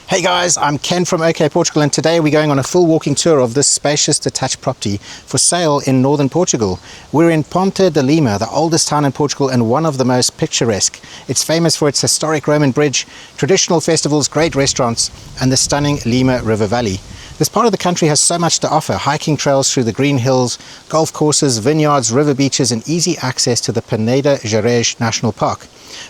Hey guys, I'm Ken from OK Portugal, and today we're going on a full walking tour of this spacious detached property for sale in northern Portugal. We're in Ponte de Lima, the oldest town in Portugal and one of the most picturesque. It's famous for its historic Roman bridge, traditional festivals, great restaurants and the stunning Lima River Valley. This part of the country has so much to offer: hiking trails through the green hills, golf courses, vineyards, river beaches and easy access to the Ponte de Lima National Park.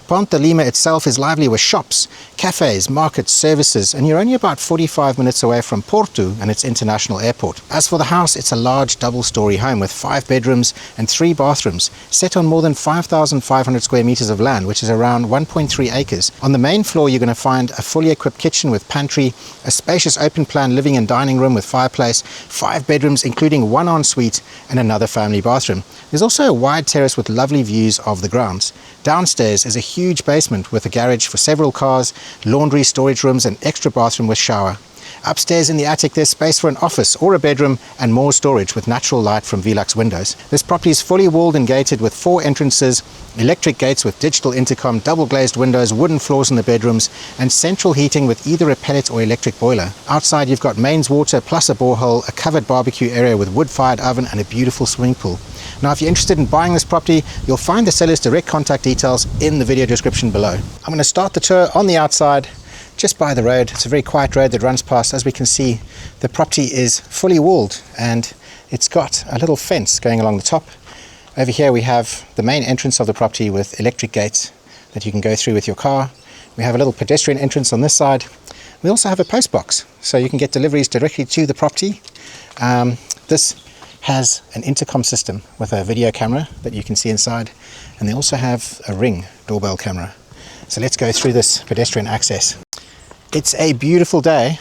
Ponte de Lima itself is lively with shops, cafes, markets, services, and you're only about 45 minutes away from Porto and its international airport. As for the house, it's a large double-story home with 5 bedrooms and 3 bathrooms, set on more than 5,500 square meters of land, which is around 1.3 acres. On the main floor, you're going to find a fully equipped kitchen with pantry, a spacious open-plan living and dining room with fireplace, 5 bedrooms including 1 ensuite and another family bathroom. There's also a wide terrace with lovely views of the grounds. Downstairs is a huge basement with a garage for several cars, laundry, storage rooms and extra bathroom with shower. Upstairs in the attic there's space for an office or a bedroom and more storage with natural light from Velux windows. This property is fully walled and gated with 4 entrances, electric gates with digital intercom, double glazed windows, wooden floors in the bedrooms and central heating with either a pellet or electric boiler. Outside you've got mains water plus a borehole, a covered barbecue area with wood-fired oven and a beautiful swimming pool. Now if you're interested in buying this property, you'll find the seller's direct contact details in the video description below. I'm going to start the tour on the outside, just by the road. It's a very quiet road that runs past. As we can see, the property is fully walled and it's got a little fence going along the top. Over here we have the main entrance of the property with electric gates that you can go through with your car. We have a little pedestrian entrance on this side. We also have a post box, so you can get deliveries directly to the property. This has an intercom system with a video camera that you can see inside, and they also have a Ring doorbell camera. So let's go through this pedestrian access. It's a beautiful day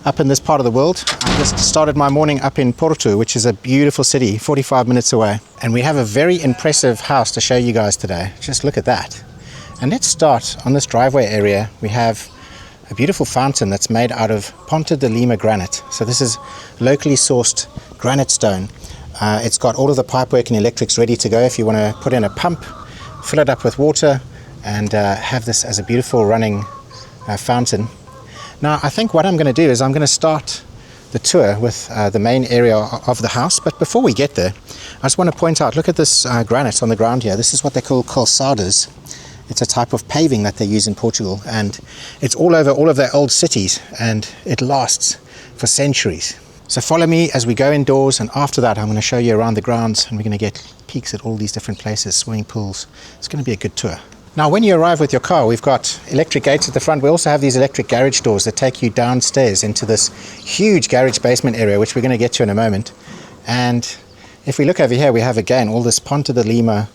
up in this part of the world. I just started my morning up in Porto, which is a beautiful city 45 minutes away, and we have a very impressive house to show you guys today. Just look at that. And let's start on this driveway area. We have a beautiful fountain that's made out of Ponte de Lima granite. So this is locally sourced granite stone. It's got all of the pipework and electrics ready to go if you want to put in a pump, fill it up with water and have this as a beautiful running fountain. Now I think what I'm going to do is I'm going to start the tour with the main area of the house, but before we get there I just want to point out, look at this granite on the ground here. This is what they call calçadas. It's a type of paving that they use in Portugal, and it's all over all of their old cities and it lasts for centuries. So follow me as we go indoors, and after that I'm going to show you around the grounds and we're going to get peeks at all these different places, swimming pools. It's going to be a good tour. Now when you arrive with your car, we've got electric gates at the front. We also have these electric garage doors that take you downstairs into this huge garage basement area, which we're going to get to in a moment. And if we look over here, we have again all this Ponte de Lima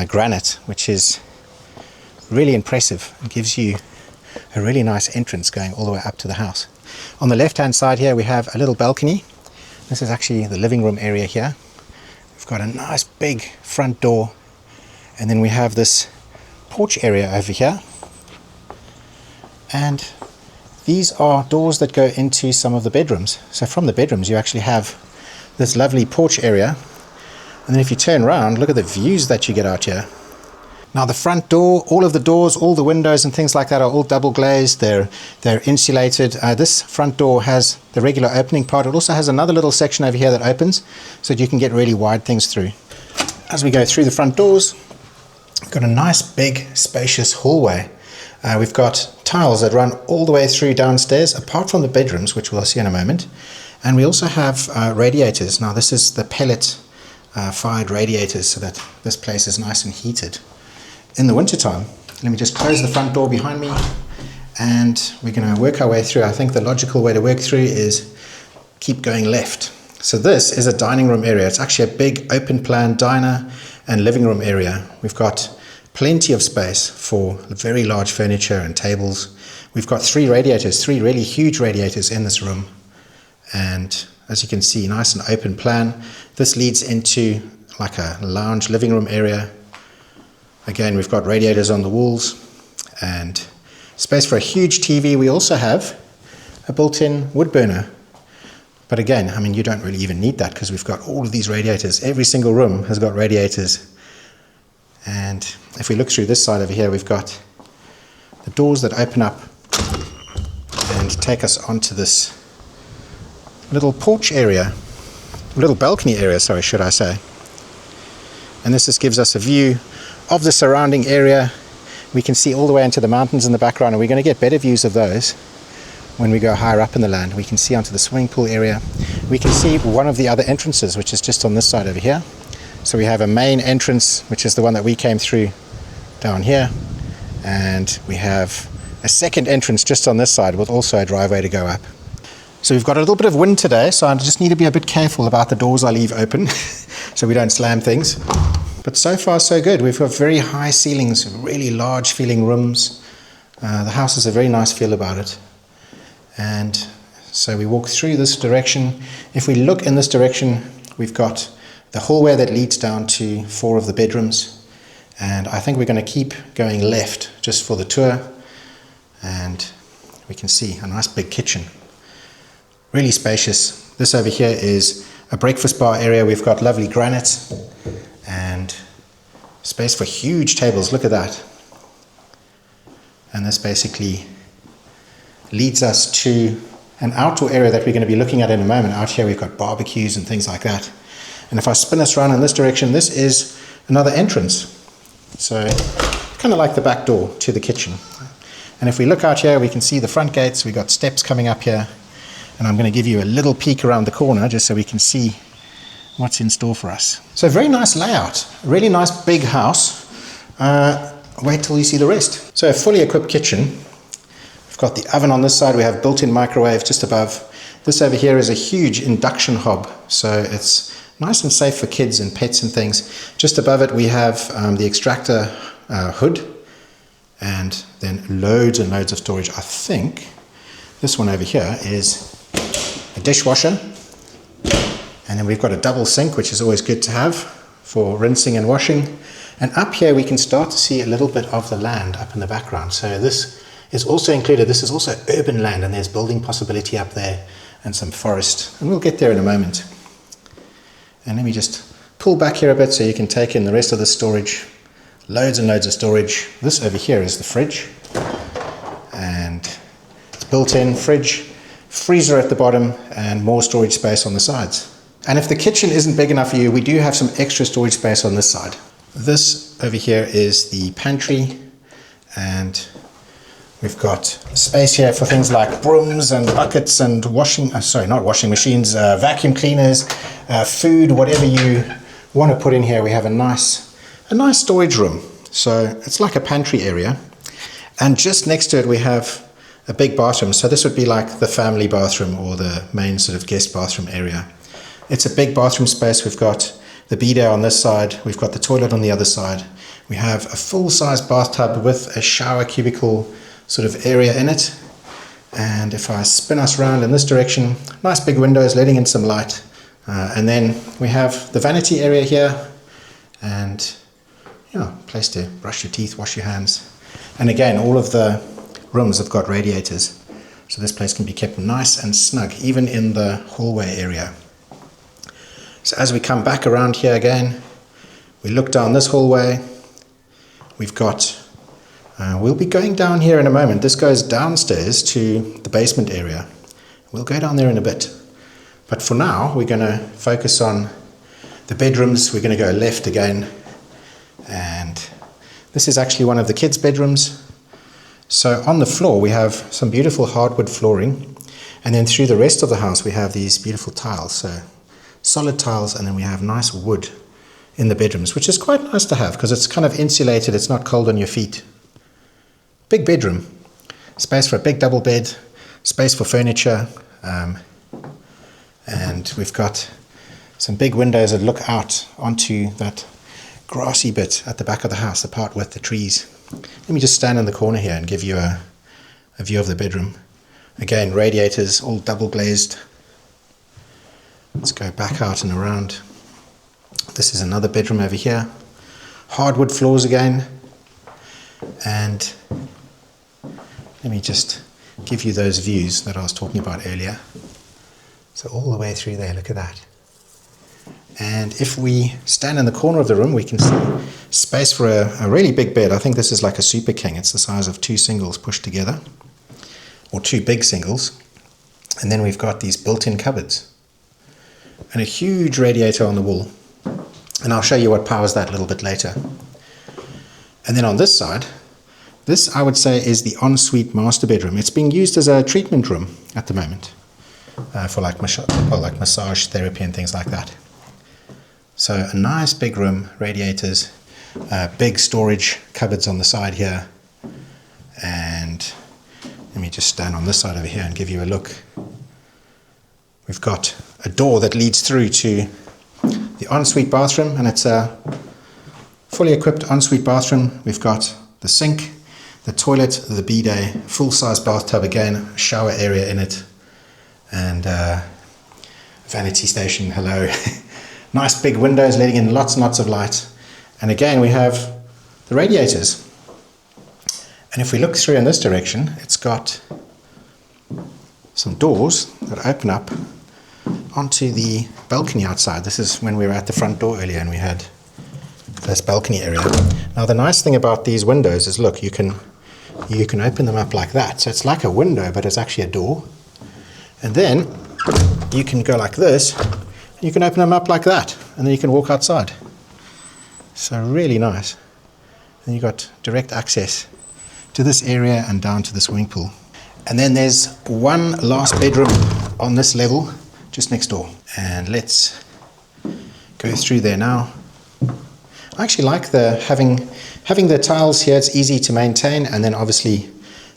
granite, which is really impressive. It gives you a really nice entrance going all the way up to the house. On the left hand side here we have a little balcony. This is actually the living room area here. We've got a nice big front door, and then we have this porch area over here, and these are doors that go into some of the bedrooms. So from the bedrooms you actually have this lovely porch area, and then if you turn around, look at the views that you get out here. Now the front door, all of the doors, all the windows and things like that are all double glazed. They're insulated. This front door has the regular opening part. It also has another little section over here that opens so that you can get really wide things through. As we go through the front doors, we've got a nice big spacious hallway. We've got tiles that run all the way through downstairs, apart from the bedrooms, which we'll see in a moment. And we also have radiators. Now this is the pellet fired radiators, so that this place is nice and heated in the winter time. Let me just close the front door behind me, and we're going to work our way through. I think the logical way to work through is keep going left. So this is a dining room area. It's actually a big open plan diner and living room area. We've got plenty of space for very large furniture and tables. We've got 3 radiators, 3 really huge radiators in this room, and as you can see, nice and open plan. This leads into like a lounge living room area. Again, we've got radiators on the walls and space for a huge TV. We also have a built-in wood burner. But again, I mean, you don't really even need that because we've got all of these radiators. Every single room has got radiators. And if we look through this side over here, we've got the doors that open up and take us onto this little porch area, little balcony area, sorry, should I say. And this just gives us a view of the surrounding area. We can see all the way into the mountains in the background, and we're going to get better views of those when we go higher up in the land. We can see onto the swimming pool area. We can see one of the other entrances, which is just on this side over here. So we have a main entrance, which is the one that we came through down here, and we have a second entrance just on this side with also a driveway to go up. So we've got a little bit of wind today, so I just need to be a bit careful about the doors I leave open so we don't slam things. But so far so good. We've got very high ceilings, really large feeling rooms. The house has a very nice feel about it. And so we walk through this direction. If we look in this direction, we've got the hallway that leads down to 4 of the bedrooms. And I think we're going to keep going left just for the tour. And we can see a nice big kitchen. Really spacious. This over here is a breakfast bar area. We've got lovely granite and space for huge tables. Look at that. And this basically leads us to an outdoor area that we're going to be looking at in a moment. Out here we've got barbecues and things like that. And if I spin us around in this direction, this is another entrance. So kind of like the back door to the kitchen. And if we look out here, we can see the front gates. We've got steps coming up here. And I'm going to give you a little peek around the corner just so we can see what's in store for us. So very nice layout, really nice big house. Wait till you see the rest. So a fully equipped kitchen. We've got the oven on this side. We have built-in microwave just above. This over here is a huge induction hob, so it's nice and safe for kids and pets and things. Just above it we have the extractor hood, and then loads and loads of storage. I think this one over here is a dishwasher, and then we've got a double sink, which is always good to have for rinsing and washing. And up here we can start to see a little bit of the land up in the background. So this is also included. This is also urban land, and there's building possibility up there and some forest, and we'll get there in a moment. And let me just pull back here a bit so you can take in the rest of the storage. Loads and loads of storage. This over here is the fridge, and it's built-in fridge, freezer at the bottom, and more storage space on the sides. And if the kitchen isn't big enough for you, we do have some extra storage space on this side. This over here is the pantry, and we've got space here for things like brooms and buckets and not washing machines, vacuum cleaners, food, whatever you want to put in here. We have a nice storage room. So it's like a pantry area. And just next to it we have a big bathroom. So this would be like the family bathroom or the main sort of guest bathroom area. It's a big bathroom space. We've got the bidet on this side. We've got the toilet on the other side. We have a full-size bathtub with a shower cubicle sort of area in it. And if I spin us around in this direction, nice big windows letting in some light. And then we have the vanity area here, and place to brush your teeth, wash your hands. And again, all of the rooms have got radiators, so this place can be kept nice and snug, even in the hallway area. So as we come back around here again, we look down this hallway. We've got, we'll be going down here in a moment. This goes downstairs to the basement area. We'll go down there in a bit. But for now, we're going to focus on the bedrooms. We're going to go left again. And this is actually one of the kids' bedrooms. So on the floor, we have some beautiful hardwood flooring. And then through the rest of the house, we have these beautiful tiles. So solid tiles, and then we have nice wood in the bedrooms, which is quite nice to have because it's kind of insulated. It's not cold on your feet. Big bedroom. Space for a big double bed. Space for furniture. And we've got some big windows that look out onto that grassy bit at the back of the house, the part with the trees. Let me just stand in the corner here and give you a view of the bedroom. Again, radiators, all double glazed. Let's go back out and around. This is another bedroom over here. Hardwood floors again. And let me just give you those views that I was talking about earlier. So all the way through there, look at that. And if we stand in the corner of the room, we can see space for a really big bed. I think this is like a super king. It's the size of 2 singles pushed together. or 2 big singles. And then we've got these built-in cupboards and a huge radiator on the wall. And I'll show you what powers that a little bit later. And then on this side, this I would say is the ensuite master bedroom. It's being used as a treatment room at the moment for like massage therapy and things like that. So a nice big room, radiators, big storage cupboards on the side here. And let me just stand on this side over here and give you a look. We've got a door that leads through to the ensuite bathroom, and it's a fully equipped ensuite bathroom. We've got the sink, the toilet, the bidet, full-size bathtub again, a shower area in it, and vanity station, hello. Nice big windows letting in lots and lots of light. And again we have the radiators. And if we look through in this direction, it's got some doors that open up onto the balcony outside. This is when we were at the front door earlier and we had this balcony area. Now the nice thing about these windows is, look, you can open them up like that. So it's like a window, but it's actually a door. And then you can go like this, and you can open them up like that, and then you can walk outside. So really nice. And you've got direct access to this area and down to the swimming pool. And then there's one last bedroom on this level just next door. And let's go through there now. I actually like having the tiles here. It's easy to maintain, and then obviously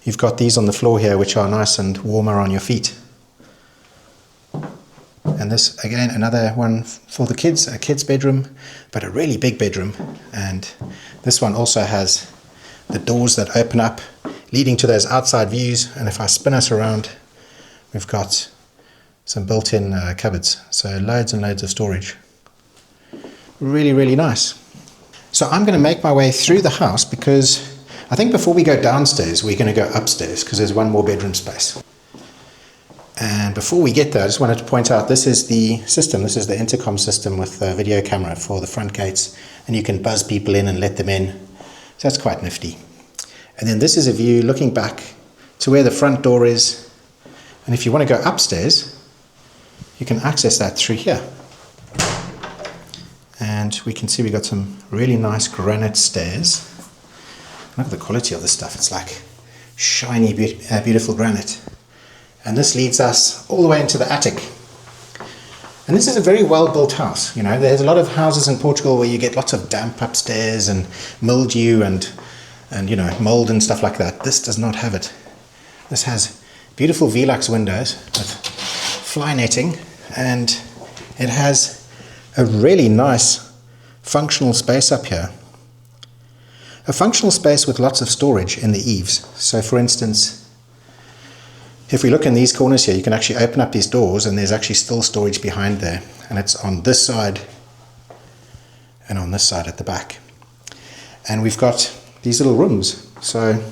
you've got these on the floor here which are nice and warmer on your feet. And this again, another one for the kids, a kid's bedroom, but a really big bedroom. And this one also has the doors that open up leading to those outside views. And if I spin us around, we've got some built-in cupboards, so loads and loads of storage. Really, really nice. So I'm going to make my way through the house because I think before we go downstairs, we're going to go upstairs because there's one more bedroom space. And before we get there, I just wanted to point out this is the system. This is the intercom system with the video camera for the front gates, and you can buzz people in and let them in. So that's quite nifty. And then this is a view looking back to where the front door is. And if you want to go upstairs, you can access that through here. And we can see we got some really nice granite stairs. Look at the quality of this stuff. It's like shiny, beautiful granite. And this leads us all the way into the attic. And this is a very well built house. You know, there's a lot of houses in Portugal where you get lots of damp upstairs and mildew and you know, mold and stuff like that. This does not have it. This has beautiful Velux windows with fly netting, and it has a really nice functional space up here. A functional space with lots of storage in the eaves. So for instance, if we look in these corners here, you can actually open up these doors and there's actually still storage behind there. And it's on this side and on this side at the back. And we've got these little rooms. So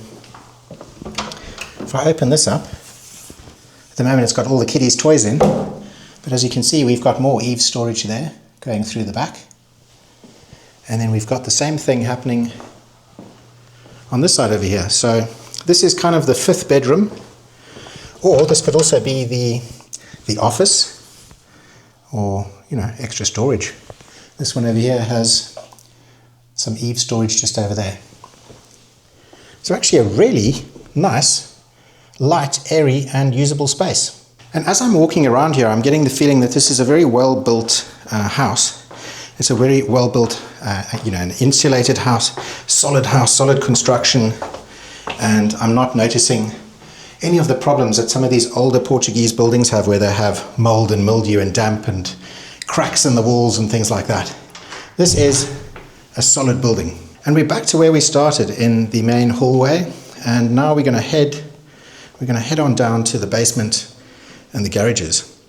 if I open this up, at the moment it's got all the kiddies' toys in. But as you can see, we've got more eave storage there going through the back. And then we've got the same thing happening on this side over here. So this is kind of the 5th bedroom. Or this could also be the office, or, you know, extra storage. This one over here has some eave storage just over there. So actually a really nice, light, airy and usable space. And as I'm walking around here, I'm getting the feeling that this is a very well built house. It's a very well built, you know, an insulated house, solid construction. And I'm not noticing any of the problems that some of these older Portuguese buildings have, where they have mold and mildew and damp and cracks in the walls and things like that. This is a solid building. And we're back to where we started in the main hallway, and now we're going to head on down to the basement and the garages,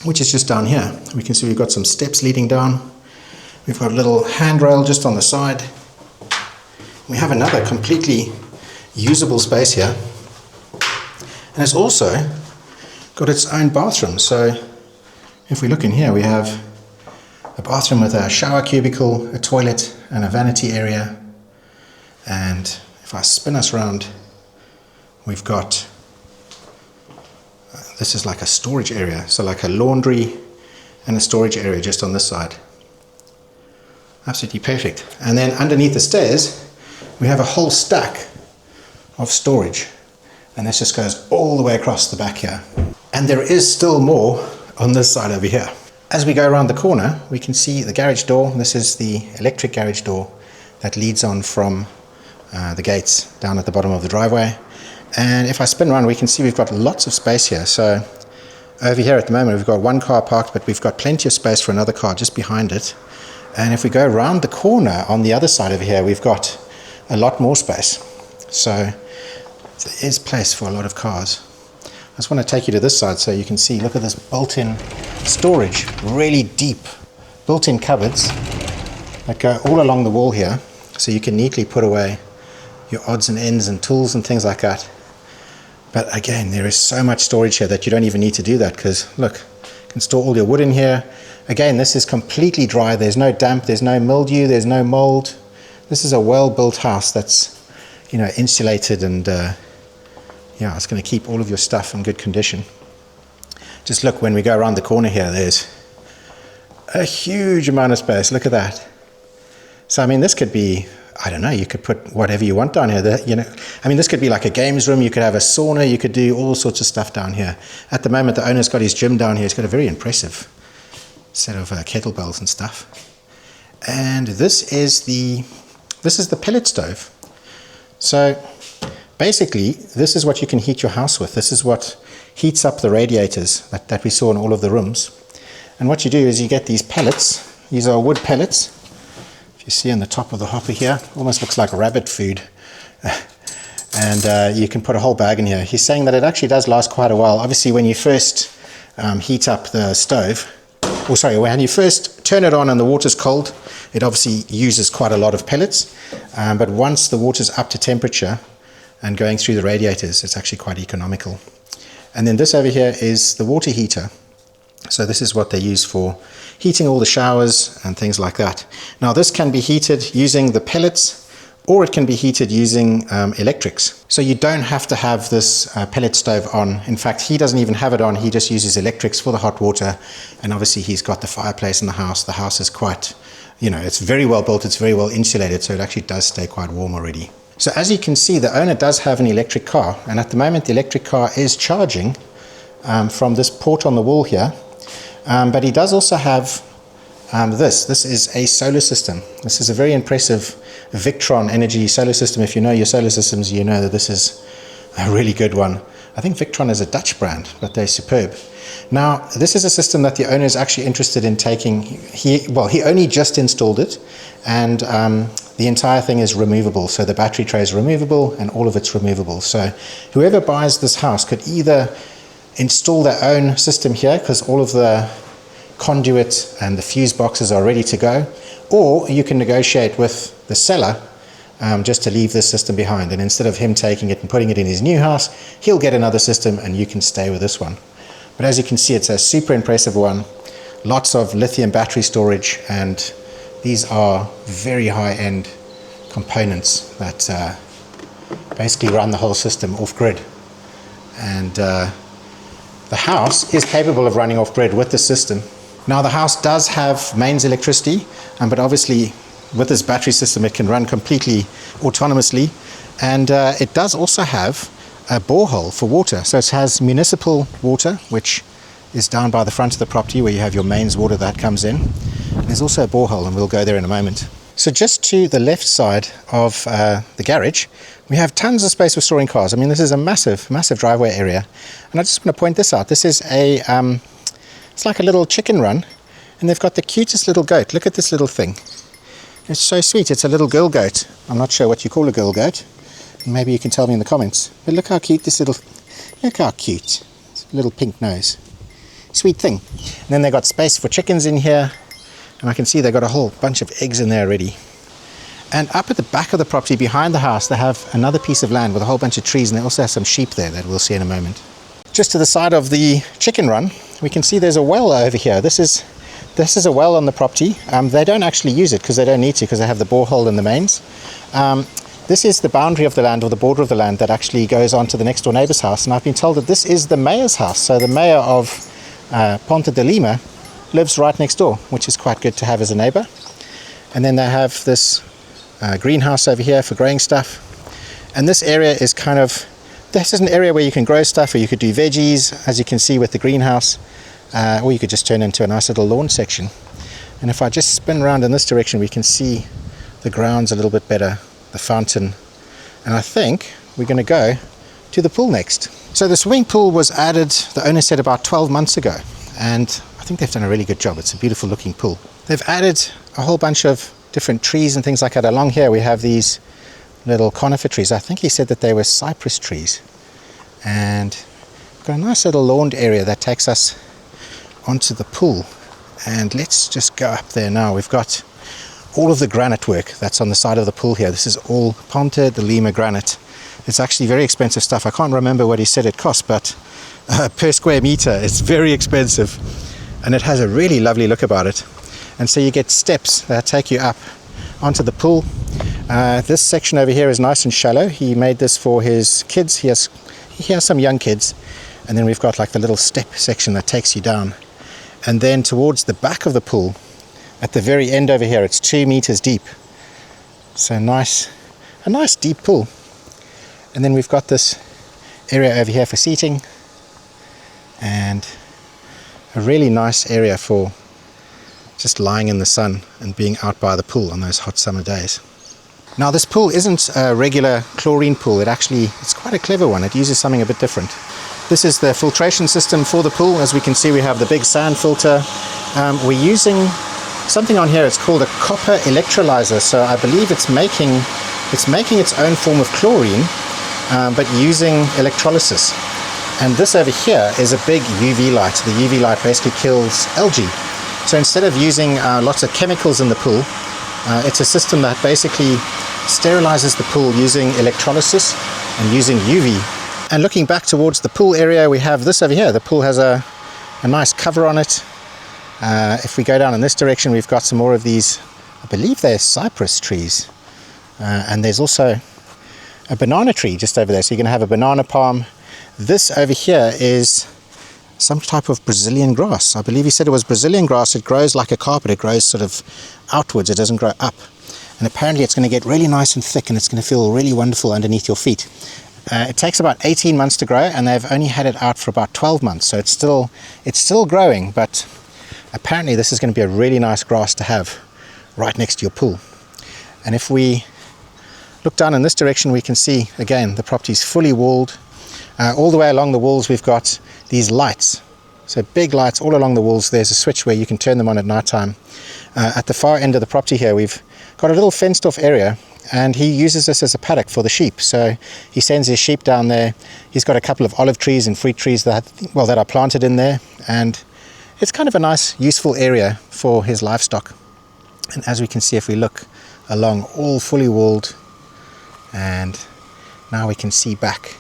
which is just down here. We can see we've got some steps leading down. We've got a little handrail just on the side. We have another completely usable space here. And it's also got its own bathroom. So if we look in here, we have a bathroom with a shower cubicle, a toilet, and a vanity area. And if I spin us around, we've got this is like a storage area, so like a laundry and a storage area just on this side. Absolutely perfect. And then underneath the stairs we have a whole stack of storage, and this just goes all the way across the back here. And there is still more on this side over here. As we go around the corner, we can see the garage door. This is the electric garage door that leads on from the gates down at the bottom of the driveway. And if I spin around, we can see we've got lots of space here. So over here at the moment we've got one car parked, but we've got plenty of space for another car just behind it. And if we go around the corner on the other side over here, we've got a lot more space. So there is place for a lot of cars. I just want to take you to this side so you can see, look at this built-in storage, really deep built-in cupboards that go all along the wall here, so you can neatly put away your odds and ends and tools and things like that. But again, there is so much storage here that you don't even need to do that, because look, you can store all your wood in here. Again, this is completely dry. There's no damp, there's no mildew, there's no mold. This is a well-built house that's, you know, insulated, and yeah, it's going to keep all of your stuff in good condition. Just look, when we go around the corner here, there's a huge amount of space. Look at that. So I mean, this could be, I don't know, you could put whatever you want down here. You know, I mean, this could be like a games room. You could have a sauna. You could do all sorts of stuff down here. At the moment, the owner's got his gym down here. He's got a very impressive set of kettlebells and stuff. And this is the pellet stove. So basically, this is what you can heat your house with. This is what heats up the radiators that we saw in all of the rooms. And what you do is you get these pellets. These are wood pellets. You see on the top of the hopper here, almost looks like rabbit food. And you can put a whole bag in here. He's saying that it actually does last quite a while. Obviously, when you first heat up the stove, or sorry, when you first turn it on and the water's cold, it obviously uses quite a lot of pellets. But once the water's up to temperature and going through the radiators, it's actually quite economical. And then this over here is the water heater. So this is what they use for heating all the showers and things like that. Now this can be heated using the pellets, or it can be heated using electrics. So you don't have to have this pellet stove on. In fact, he doesn't even have it on. He just uses electrics for the hot water. And obviously he's got the fireplace in the house. The house is quite, you know, it's very well built. It's very well insulated. So it actually does stay quite warm already. So as you can see, the owner does have an electric car. And at the moment, the electric car is charging from this port on the wall here. But he does also have this is a solar system. This is a very impressive Victron energy solar system. If you know your solar systems, you know that this is a really good one. I think Victron is a Dutch brand, but they're superb. Now, this is a system that the owner is actually interested in taking. He only just installed it, and the entire thing is removable. So the battery tray is removable, and all of it's removable. So whoever buys this house could either install their own system here, because all of the conduit and the fuse boxes are ready to go, or you can negotiate with the seller just to leave this system behind, and instead of him taking it and putting it in his new house, he'll get another system and you can stay with this one. But as you can see, it's a super impressive one, lots of lithium battery storage, and these are very high-end components that basically run the whole system off-grid. And the house is capable of running off-grid with the system. Now the house does have mains electricity, but obviously with this battery system it can run completely autonomously, and it does also have a borehole for water. So it has municipal water, which is down by the front of the property where you have your mains water that comes in. There's also a borehole, and we'll go there in a moment. So just to the left side of the garage, we have tons of space for storing cars. I mean, this is a massive, massive driveway area. And I just want to point this out. This is a, it's like a little chicken run, and they've got the cutest little goat. Look at this little thing. It's so sweet. It's a little girl goat. I'm not sure what you call a girl goat. Maybe you can tell me in the comments. But look how cute this little, look how cute. It's a little pink nose. Sweet thing. And then they've got space for chickens in here. And I can see they've got a whole bunch of eggs in there already. And up at the back of the property behind the house, they have another piece of land with a whole bunch of trees, and they also have some sheep there that we'll see in a moment. Just to the side of the chicken run, we can see there's a well over here. This is a well on the property. They don't actually use it because they don't need to, because they have the borehole and the mains. This is the boundary of the land, or the border of the land, that actually goes on to the next door neighbour's house. And I've been told that this is the mayor's house. So the mayor of Ponte de Lima lives right next door, which is quite good to have as a neighbour. And then they have this greenhouse over here for growing stuff. And this area is kind of, this is an area where you can grow stuff, or you could do veggies, as you can see with the greenhouse, or you could just turn into a nice little lawn section. And if I just spin around in this direction, we can see the grounds a little bit better, the fountain. And I think we're going to go to the pool next. So the swimming pool was added, the owner said, about 12 months ago. And I think they've done a really good job. It's a beautiful looking pool. They've added a whole bunch of different trees and things like that. Along here we have these little conifer trees. I think he said that they were cypress trees. And we've got a nice little lawned area that takes us onto the pool. And let's just go up there now. We've got all of the granite work that's on the side of the pool here. This is all Ponte de Lima granite. It's actually very expensive stuff. I can't remember what he said it cost, but per square meter it's very expensive, and it has a really lovely look about it. And so you get steps that take you up onto the pool. This section over here is nice and shallow. He made this for his kids. He has some young kids. And then we've got like the little step section that takes you down. And then towards the back of the pool, at the very end over here, it's 2 meters deep. So a nice deep pool. And then we've got this area over here for seating, and a really nice area for just lying in the sun and being out by the pool on those hot summer days. Now this pool isn't a regular chlorine pool. It's quite a clever one. It uses something a bit different. This is the filtration system for the pool. As we can see, we have the big sand filter. We're using something on here. It's called a copper electrolyzer. So I believe it's making its own form of chlorine, but using electrolysis. And this over here is a big UV light. The UV light basically kills algae. So instead of using lots of chemicals in the pool, it's a system that basically sterilizes the pool using electrolysis and using UV. And looking back towards the pool area, we have this over here. The pool has a nice cover on it. If we go down in this direction, we've got some more of these, I believe they're cypress trees. And there's also a banana tree just over there. So you're going to have a banana palm. This over here is some type of Brazilian grass. I believe he said it was Brazilian grass. It grows like a carpet. It grows sort of outwards. It doesn't grow up. And apparently it's going to get really nice and thick, and it's going to feel really wonderful underneath your feet. It takes about 18 months to grow, and they've only had it out for about 12 months. So it's still growing, but apparently this is going to be a really nice grass to have right next to your pool. And if we look down in this direction, we can see again the property is fully walled. All the way along the walls we've got these lights, so big lights all along the walls. There's a switch where you can turn them on at night time. At the far end of the property here, we've got a little fenced off area, and he uses this as a paddock for the sheep. So he sends his sheep down there. He's got a couple of olive trees and fruit trees that are planted in there, and it's kind of a nice useful area for his livestock. And as we can see, if we look along, all fully walled, and now we can see back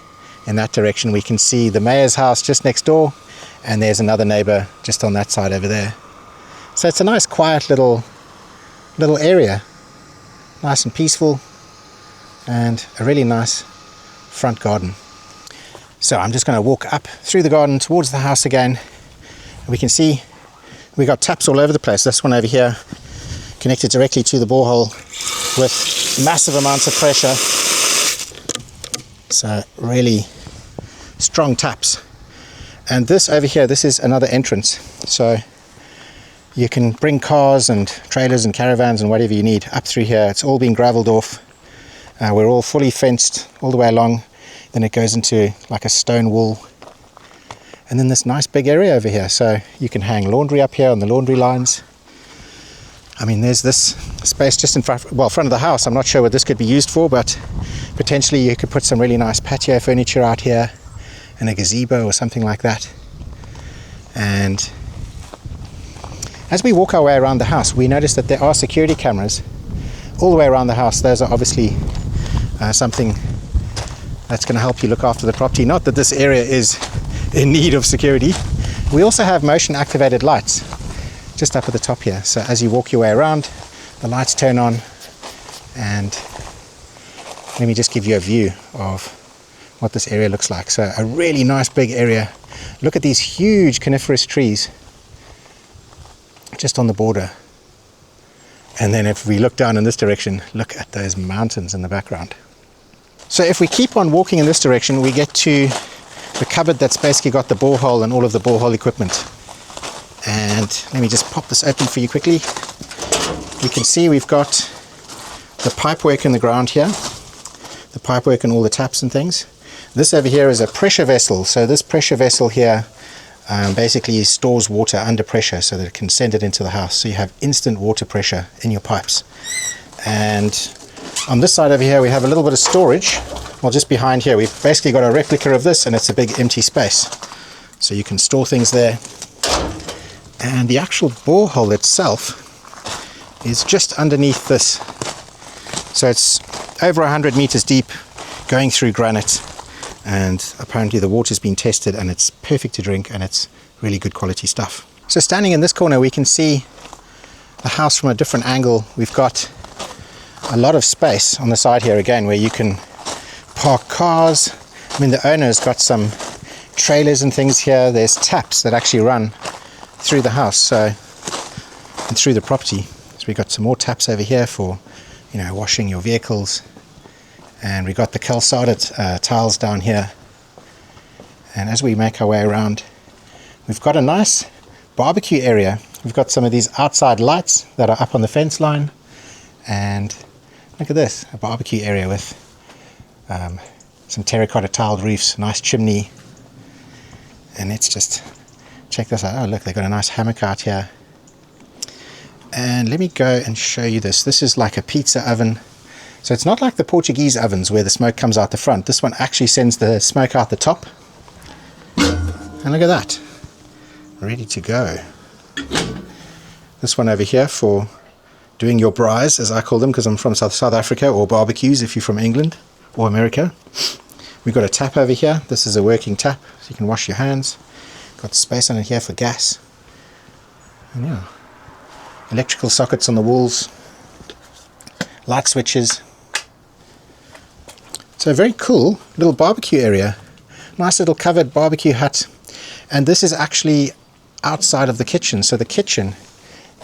in that direction. We can see the mayor's house just next door, and there's another neighbor just on that side over there. So it's a nice quiet little area, nice and peaceful, and a really nice front garden. So I'm just going to walk up through the garden towards the house again. We can see we got taps all over the place. This one over here connected directly to the borehole with massive amounts of pressure. So really strong taps. And this over here, this is another entrance. So you can bring cars and trailers and caravans and whatever you need up through here. It's all been gravelled off. We're all fully fenced all the way along. Then it goes into like a stone wall. And then this nice big area over here. So you can hang laundry up here on the laundry lines. I mean, there's this space just in front of the house. I'm not sure what this could be used for, but potentially you could put some really nice patio furniture out here and a gazebo or something like that. And as we walk our way around the house, we notice that there are security cameras all the way around the house. Those are obviously something that's going to help you look after the property. Not that this area is in need of security. We also have motion activated lights just up at the top here. So as you walk your way around, the lights turn on, and let me just give you a view of what this area looks like. So a really nice big area. Look at these huge coniferous trees just on the border. And then if we look down in this direction, look at those mountains in the background. So if we keep on walking in this direction, we get to the cupboard that's basically got the borehole and all of the borehole equipment. And let me just pop this open for you quickly. You can see we've got the pipework in the ground here, the pipework and all the taps and things. This over here is a pressure vessel. So this pressure vessel here basically stores water under pressure so that it can send it into the house. So you have instant water pressure in your pipes. And on this side over here we have a little bit of storage. Well, just behind here we've basically got a replica of this, and it's a big empty space. So you can store things there. And the actual borehole itself is just underneath this. So it's over 100 meters deep, going through granite. And apparently the water's been tested and it's perfect to drink, and it's really good quality stuff. So standing in this corner we can see the house from a different angle. We've got a lot of space on the side here again where you can park cars. I mean, the owner's got some trailers and things here. There's taps that actually run through the house and through the property. So we've got some more taps over here for, you know, washing your vehicles. And we got the calcaded tiles down here. And as we make our way around, we've got a nice barbecue area. We've got some of these outside lights that are up on the fence line. And look at this, a barbecue area with some terracotta tiled roofs, nice chimney. And let's just check this out. Oh, look, they've got a nice hammock out here. And let me go and show you this. This is like a pizza oven. So it's not like the Portuguese ovens where the smoke comes out the front. This one actually sends the smoke out the top. And look at that. Ready to go. This one over here for doing your braais, as I call them, because I'm from South Africa, or barbecues if you're from England or America. We've got a tap over here. This is a working tap, so you can wash your hands. Got space on it here for gas. And yeah, electrical sockets on the walls, light switches. So a very cool little barbecue area. Nice little covered barbecue hut. And this is actually outside of the kitchen. So the kitchen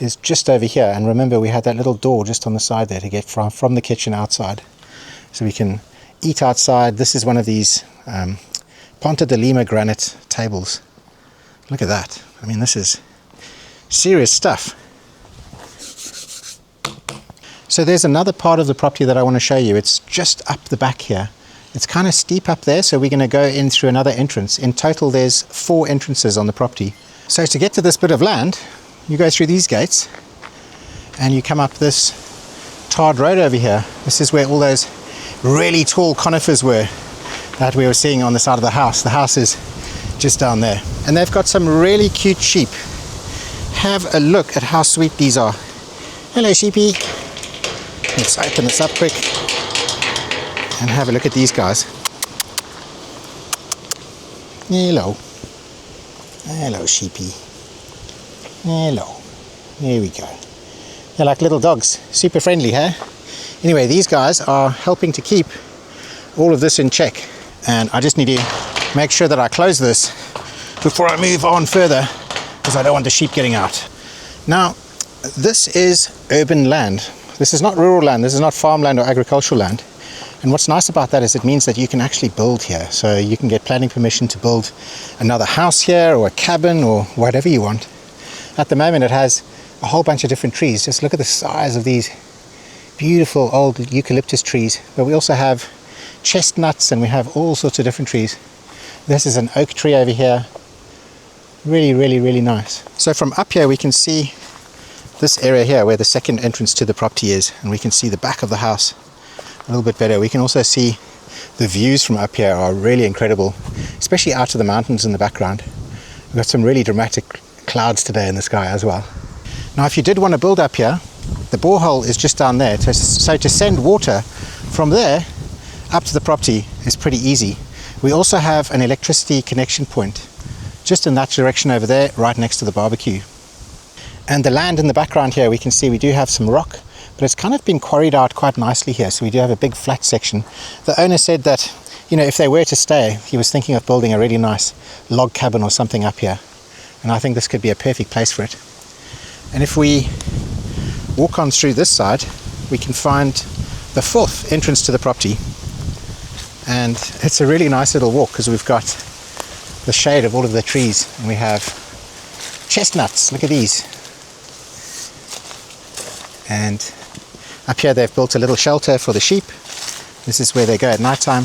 is just over here. And remember, we had that little door just on the side there to get from the kitchen outside. So we can eat outside. This is one of these Ponte de Lima granite tables. Look at that. I mean, this is serious stuff. So there's another part of the property that I want to show you. It's just up the back here. It's kind of steep up there, so we're going to go in through another entrance. In total, there's 4 entrances on the property. So to get to this bit of land, you go through these gates and you come up this tarred road over here. This is where all those really tall conifers were that we were seeing on the side of the house. The house is just down there. And they've got some really cute sheep. Have a look at how sweet these are. Hello, sheepy. Let's open this up quick and have a look at these guys. Hello. Hello, sheepy. Hello. There we go. They're like little dogs. Super friendly, huh? Anyway, these guys are helping to keep all of this in check. And I just need to make sure that I close this before I move on further, because I don't want the sheep getting out. Now, this is urban land. This is not rural land. This is not farmland or agricultural land. And what's nice about that is it means that you can actually build here. So you can get planning permission to build another house here, or a cabin, or whatever you want. At the moment it has a whole bunch of different trees. Just look at the size of these beautiful old eucalyptus trees. But we also have chestnuts, and we have all sorts of different trees. This is an oak tree over here. Really, really, really nice. So from up here we can see this area here where the second entrance to the property is, and we can see the back of the house a little bit better. We can also see the views from up here are really incredible, especially out to the mountains in the background. We've got some really dramatic clouds today in the sky as well. Now, if you did want to build up here, the borehole is just down there. So to send water from there up to the property is pretty easy. We also have an electricity connection point just in that direction over there, right next to the barbecue. And the land in the background here, we can see we do have some rock, but it's kind of been quarried out quite nicely here, so we do have a big flat section. The owner said that, you know, if they were to stay, he was thinking of building a really nice log cabin or something up here, and I think this could be a perfect place for it. And if we walk on through this side, we can find the fourth entrance to the property, and it's a really nice little walk because we've got the shade of all of the trees, and we have chestnuts. Look at these. And up here they've built a little shelter for the sheep. This is where they go at night time.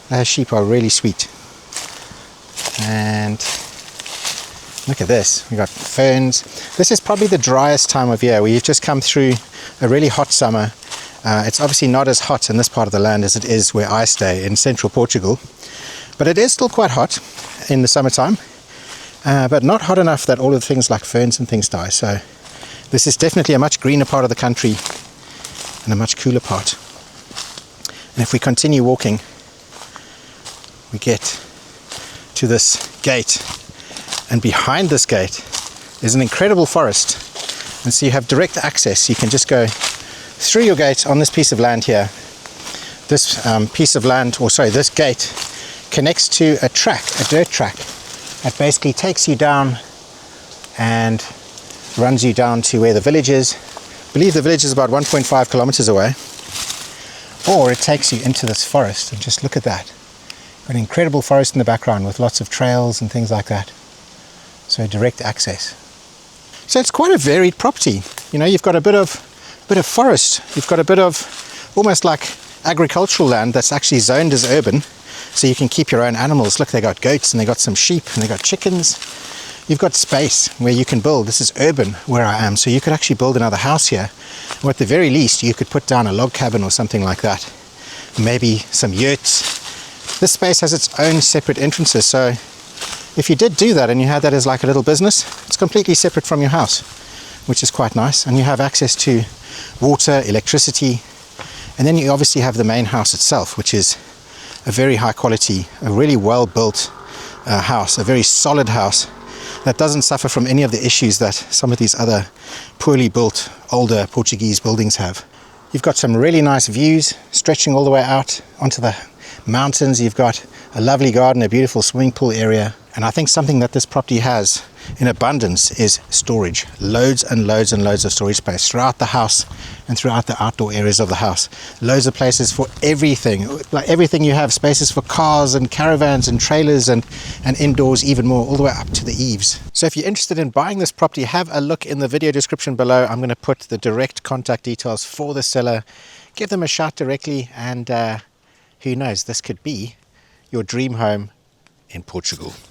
Those sheep are really sweet. And look at this, we've got ferns. This is probably the driest time of year. We've just come through a really hot summer. It's obviously not as hot in this part of the land as it is where I stay in central Portugal, but it is still quite hot in the summertime, but not hot enough that all of the things like ferns and things die. So this is definitely a much greener part of the country and a much cooler part. And if we continue walking, we get to this gate, and behind this gate is an incredible forest, and so you have direct access. You can just go through your gate on this piece of land here. This piece of land, or sorry, this gate connects to a track, a dirt track, that basically takes you down and runs you down to where the village is. I believe the village is about 1.5 kilometers away. Or it takes you into this forest, and just look at that. An incredible forest in the background with lots of trails and things like that. So direct access. So it's quite a varied property. You know, you've got a bit of forest, you've got a bit of almost like agricultural land that's actually zoned as urban, so you can keep your own animals. Look, they got goats and they got some sheep and they got chickens. You've got space where you can build. This is urban where I am, so you could actually build another house here, or at the very least you could put down a log cabin or something like that, maybe some yurts. This space has its own separate entrances, so if you did do that and you had that as like a little business, it's completely separate from your house, which is quite nice. And you have access to water, electricity, and then you obviously have the main house itself, which is a very high quality, a really well built house, a very solid house that doesn't suffer from any of the issues that some of these other poorly built older Portuguese buildings have. You've got some really nice views stretching all the way out onto the mountains. You've got a lovely garden, a beautiful swimming pool area, and I think something that this property has in abundance is storage. Loads and loads and loads of storage space throughout the house and throughout the outdoor areas of the house. Loads of places for everything, like everything you have, spaces for cars and caravans and trailers and indoors even more, all the way up to the eaves. So if you're interested in buying this property, have a look in the video description below. I'm going to put the direct contact details for the seller. Give them a shout directly, and who knows, this could be your dream home in Portugal.